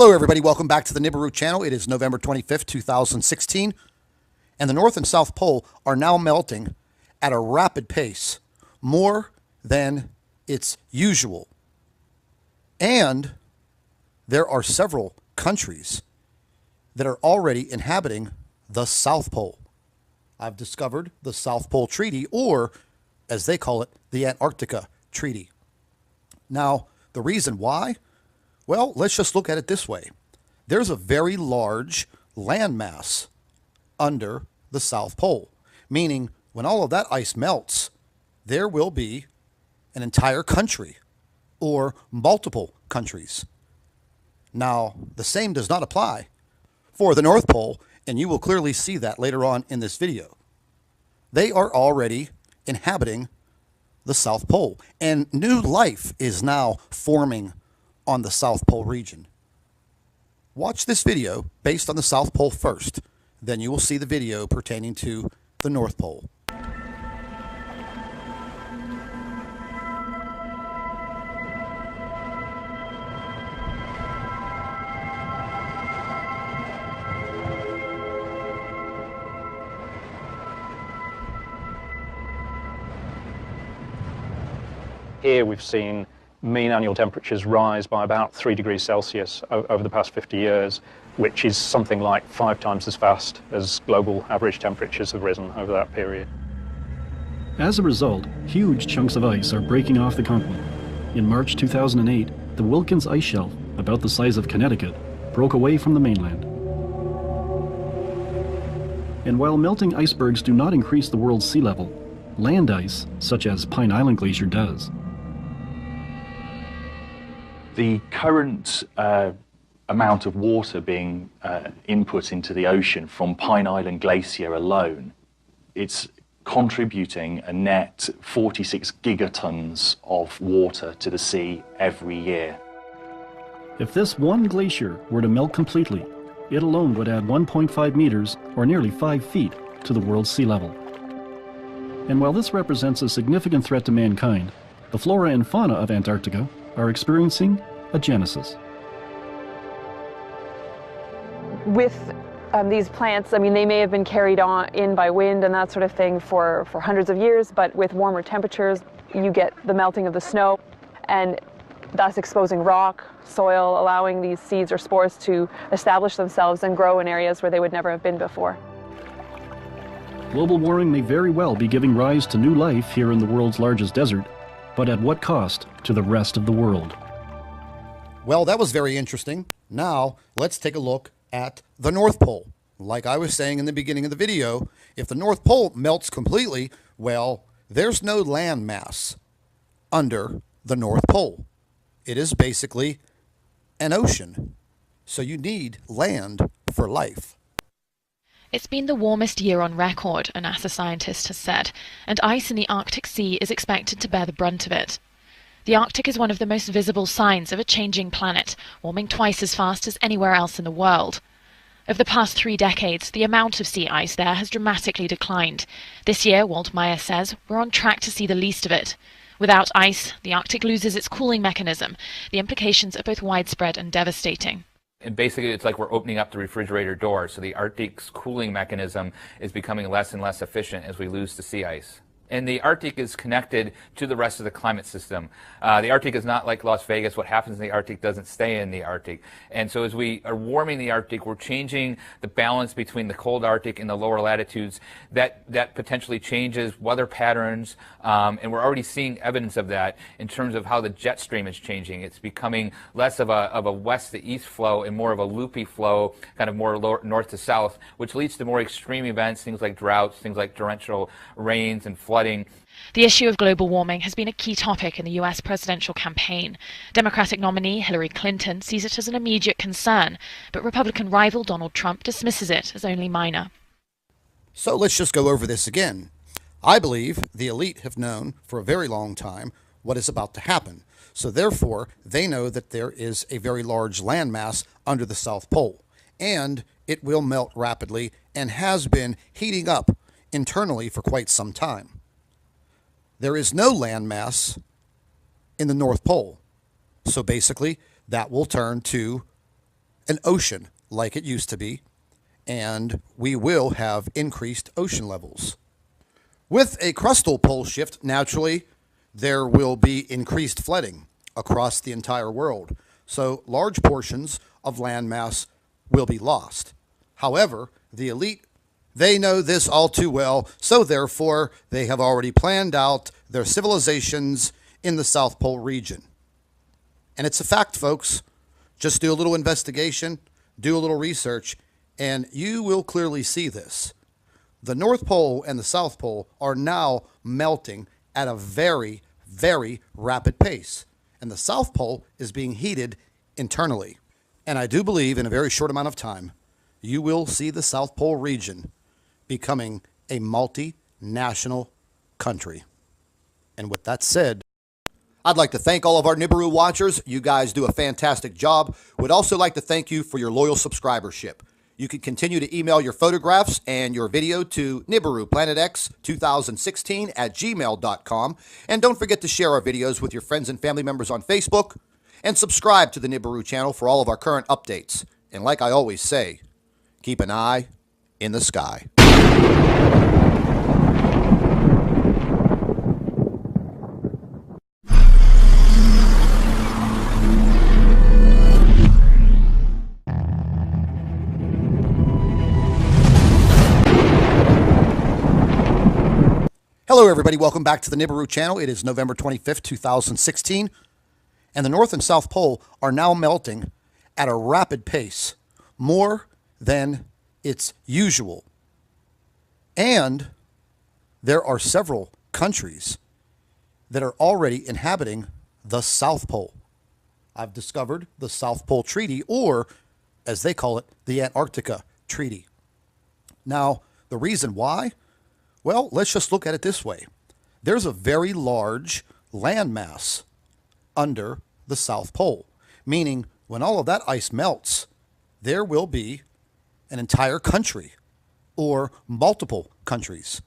Hello everybody, welcome back to the Nibiru channel. It is November 25th, 2016, and the North and South Pole are now melting at a rapid pace, more than it's usual. And there are several countries that are already inhabiting the South Pole. I've discovered the South Pole Treaty, or as they call it, the Antarctica Treaty. Now, the reason why? Well, let's just look at it this way. There's a very large landmass under the South Pole, meaning when all of that ice melts, there will be an entire country or multiple countries. Now, the same does not apply for the North Pole, and you will clearly see that later on in this video. They are already inhabiting the South Pole, and new life is now forming on the South Pole region. Watch this video based on the South Pole first, then you will see the video pertaining to the North Pole. Here we've seen mean annual temperatures rise by about 3 degrees Celsius over the past 50 years, which is something like 5 times as fast as global average temperatures have risen over that period. As a result, huge chunks of ice are breaking off the continent. In March 2008, the Wilkins ice shelf, about the size of Connecticut, broke away from the mainland. And while melting icebergs do not increase the world's sea level, land ice, such as Pine Island Glacier, does. The current amount of water being input into the ocean from Pine Island Glacier alone, it's contributing a net 46 gigatons of water to the sea every year. If this one glacier were to melt completely, it alone would add 1.5 meters, or nearly 5 feet, to the world's sea level. And while this represents a significant threat to mankind, the flora and fauna of Antarctica are experiencing a genesis. With these plants, I mean, they may have been carried in by wind and that sort of thing for hundreds of years, but with warmer temperatures, you get the melting of the snow, and thus exposing rock, soil, allowing these seeds or spores to establish themselves and grow in areas where they would never have been before. Global warming may very well be giving rise to new life here in the world's largest desert, but at what cost to the rest of the world? Well, that was very interesting. Now, let's take a look at the North Pole. Like I was saying in the beginning of the video, if the North Pole melts completely, well, there's no land mass under the North Pole. It is basically an ocean. So you need land for life. It's been the warmest year on record, a NASA scientist has said, and ice in the Arctic Sea is expected to bear the brunt of it. The Arctic is one of the most visible signs of a changing planet, warming twice as fast as anywhere else in the world. Over the past 3 decades, the amount of sea ice there has dramatically declined. This year, Walt Meyer says, we're on track to see the least of it. Without ice, the Arctic loses its cooling mechanism. The implications are both widespread and devastating. And basically, it's like we're opening up the refrigerator door, so the Arctic's cooling mechanism is becoming less and less efficient as we lose the sea ice. And the Arctic is connected to the rest of the climate system. The Arctic is not like Las Vegas. What happens in the Arctic doesn't stay in the Arctic. And so as we are warming the Arctic, we're changing the balance between the cold Arctic and the lower latitudes. That potentially changes weather patterns, and we're already seeing evidence of that in terms of how the jet stream is changing. It's becoming less of a west to east flow and more of a loopy flow, kind of more north to south, which leads to more extreme events, things like droughts, things like torrential rains and flooding. The issue of global warming has been a key topic in the US presidential campaign. Democratic nominee Hillary Clinton sees it as an immediate concern, but Republican rival Donald Trump dismisses it as only minor. So let's just go over this again. I believe the elite have known for a very long time what is about to happen. So therefore, they know that there is a very large landmass under the South Pole, and it will melt rapidly and has been heating up internally for quite some time. There is no landmass in the North Pole. So basically, that will turn to an ocean like it used to be, and we will have increased ocean levels. With a crustal pole shift, naturally, there will be increased flooding across the entire world. So large portions of landmass will be lost. However, the elite, they know this all too well, so therefore they have already planned out their civilizations in the South Pole region. And it's a fact, folks. Just do a little investigation, do a little research, and you will clearly see this. The North Pole and the South Pole are now melting at a very, very rapid pace. And the South Pole is being heated internally. And I do believe in a very short amount of time, you will see the South Pole region becoming a multinational country. And with that said, I'd like to thank all of our Nibiru watchers. You guys do a fantastic job. Would also like to thank you for your loyal subscribership. You can continue to email your photographs and your video to NibiruPlanetX2016@gmail.com. And don't forget to share our videos with your friends and family members on Facebook. And subscribe to the Nibiru channel for all of our current updates. And like I always say, keep an eye in the sky. Hello, everybody. Welcome back to the Nibiru channel. It is November 25th, 2016, and the North and South Pole are now melting at a rapid pace, more than it's usual. And there are several countries that are already inhabiting the South Pole. I've discovered the South Pole Treaty, or as they call it, the Antarctica Treaty. Now, the reason why? Well, let's just look at it this way. There's a very large landmass under the South Pole, meaning when all of that ice melts, there will be an entire country or multiple countries